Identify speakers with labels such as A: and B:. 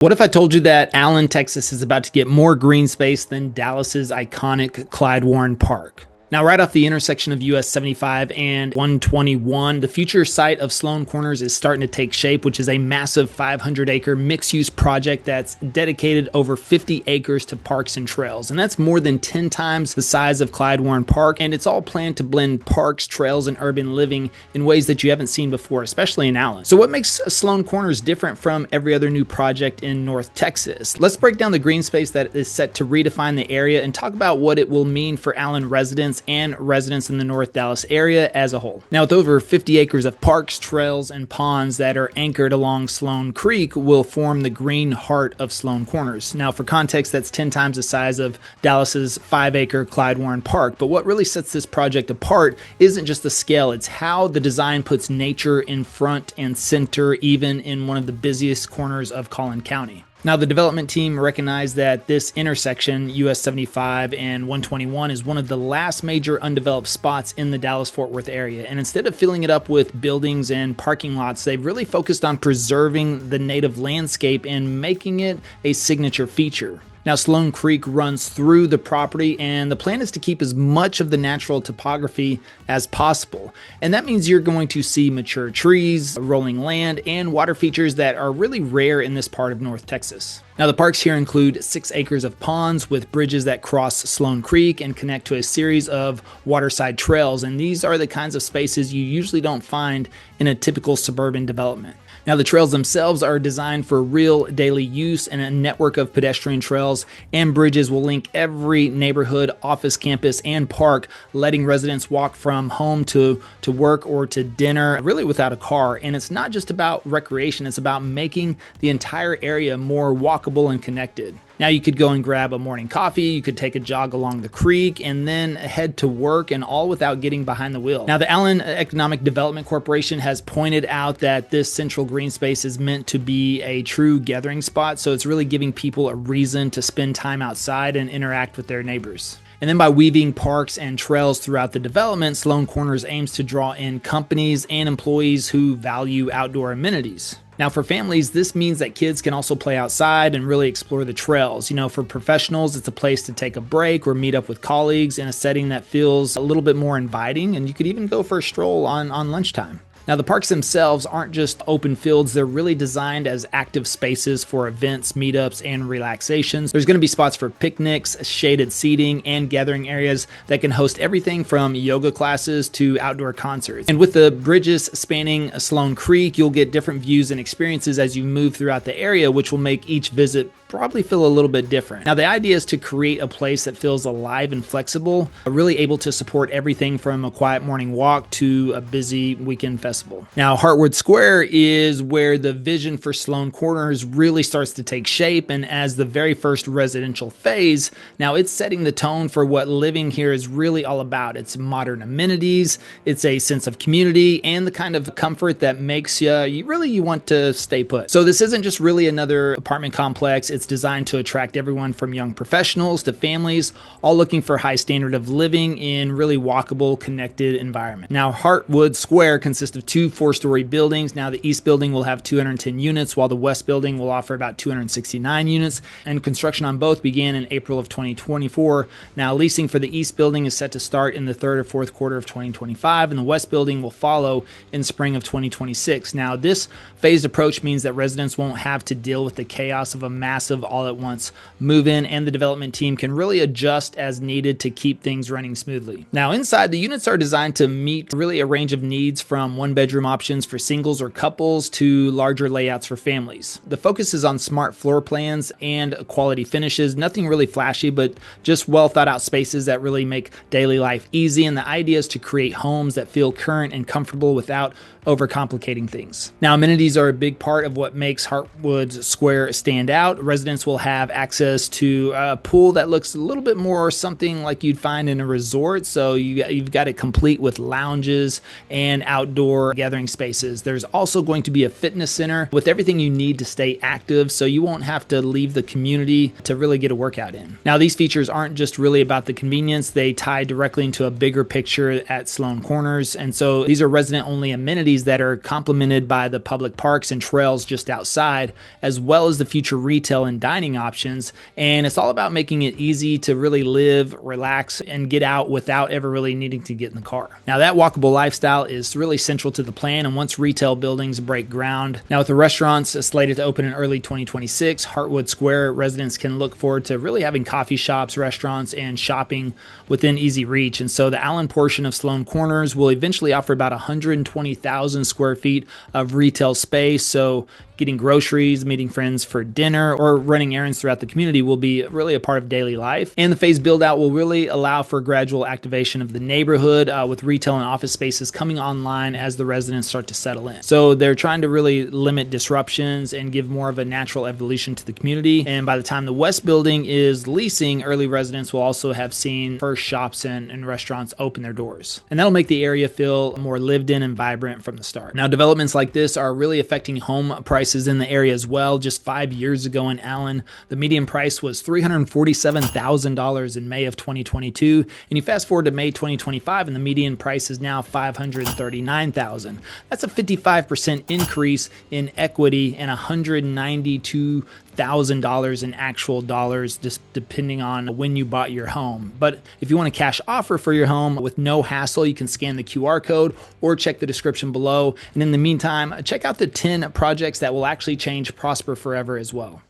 A: What if I told you that Allen, Texas is about to get more green space than Dallas's iconic Clyde Warren Park? Now, right off the intersection of US 75 and 121, the future site of Sloan Corners is starting to take shape, which is a massive 500-acre mixed-use project that's dedicated over 50 acres to parks and trails. And that's more than 10 times the size of Clyde Warren Park. And it's all planned to blend parks, trails, and urban living in ways that you haven't seen before, especially in Allen. So what makes Sloan Corners different from every other new project in North Texas? Let's break down the green space that is set to redefine the area and talk about what it will mean for Allen residents and residents in the North Dallas area as a whole. Now, with over 50 acres of parks, trails, and ponds that are anchored along Sloan Creek will form the green heart of Sloan Corners. Now, for context, that's 10 times the size of Dallas's 5-acre Clyde Warren Park. But what really sets this project apart isn't just the scale, it's how the design puts nature in front and center, even in one of the busiest corners of Collin County. Now, the development team recognized that this intersection, US 75 and 121, is one of the last major undeveloped spots in the Dallas-Fort Worth area. And instead of filling it up with buildings and parking lots, they've really focused on preserving the native landscape and making it a signature feature. Now, Sloan Creek runs through the property, and the plan is to keep as much of the natural topography as possible. And that means you're going to see mature trees, rolling land, and water features that are really rare in this part of North Texas. Now, the parks here include 6 acres of ponds with bridges that cross Sloan Creek and connect to a series of waterside trails. And these are the kinds of spaces you usually don't find in a typical suburban development. Now, the trails themselves are designed for real daily use, and a network of pedestrian trails and bridges will link every neighborhood, office, campus, and park, letting residents walk from home to work or to dinner, really without a car. And it's not just about recreation, it's about making the entire area more walkable and connected. Now, you could go and grab a morning coffee, you could take a jog along the creek, and then head to work, and all without getting behind the wheel. Now, the Allen Economic Development Corporation has pointed out that this central green space is meant to be a true gathering spot, so it's really giving people a reason to spend time outside and interact with their neighbors. And then by weaving parks and trails throughout the development, Sloan Corners aims to draw in companies and employees who value outdoor amenities. Now, for families, this means that kids can also play outside and really explore the trails. You know, for professionals, it's a place to take a break or meet up with colleagues in a setting that feels a little bit more inviting, and you could even go for a stroll on lunchtime. Now, the parks themselves aren't just open fields, they're really designed as active spaces for events, meetups, and relaxations. There's going to be spots for picnics, shaded seating, and gathering areas that can host everything from yoga classes to outdoor concerts. And with the bridges spanning Sloan Creek, you'll get different views and experiences as you move throughout the area, which will make each visit probably feel a little bit different. Now, the idea is to create a place that feels alive and flexible, really able to support everything from a quiet morning walk to a busy weekend festival. Now, Hartwood Square is where the vision for Sloan Corners really starts to take shape, and as the very first residential phase, now it's setting the tone for what living here is really all about. It's modern amenities, it's a sense of community, and the kind of comfort that makes you want to stay put. So this isn't just really another apartment complex. It's designed to attract everyone from young professionals to families, all looking for a high standard of living in really walkable, connected environment. Now, Hartwood Square consists of 2 4-story buildings. Now, the east building will have 210 units, while the west building will offer about 269 units, and construction on both began in April of 2024. Now, leasing for the east building is set to start in the 3rd or 4th quarter of 2025, and the west building will follow in spring of 2026. Now, this phased approach means that residents won't have to deal with the chaos of a massive all-at-once move-in, and the development team can really adjust as needed to keep things running smoothly. Now, inside, the units are designed to meet really a range of needs, from one-bedroom options for singles or couples to larger layouts for families. The focus is on smart floor plans and quality finishes, nothing really flashy, but just well-thought-out spaces that really make daily life easy, and the idea is to create homes that feel current and comfortable without overcomplicating things. Now, amenities are a big part of what makes Hartwood Square stand out. Residents residents will have access to a pool that looks a little bit more something like you'd find in a resort. So you've got it complete with lounges and outdoor gathering spaces. There's also going to be a fitness center with everything you need to stay active, so you won't have to leave the community to really get a workout in. Now, these features aren't just really about the convenience. They tie directly into a bigger picture at Sloan Corners. And so these are resident-only amenities that are complemented by the public parks and trails just outside, as well as the future retail and dining options. And it's all about making it easy to really live, relax, and get out without ever really needing to get in the car. Now, that walkable lifestyle is really central to the plan, and once retail buildings break ground. Now, with the restaurants slated to open in early 2026, Hartwood Square residents can look forward to really having coffee shops, restaurants, and shopping within easy reach. And so the Allen portion of Sloan Corners will eventually offer about 120,000 square feet of retail space. So getting groceries, meeting friends for dinner, or running errands throughout the community will be really a part of daily life. And the phase build out will really allow for gradual activation of the neighborhood with retail and office spaces coming online as the residents start to settle in. So they're trying to really limit disruptions and give more of a natural evolution to the community. And by the time the West building is leasing, early residents will also have seen first shops and restaurants open their doors. And that'll make the area feel more lived in and vibrant from the start. Now, developments like this are really affecting home prices in the area as well. Just 5 years ago in Allen, the median price was $347,000 in May of 2022. And you fast forward to May 2025, and the median price is now $539,000. That's a 55% increase in equity and $192,000 in actual dollars, just depending on when you bought your home. But if you want a cash offer for your home with no hassle, you can scan the QR code or check the description below. And in the meantime, check out the 10 projects that will actually change Prosper forever as well.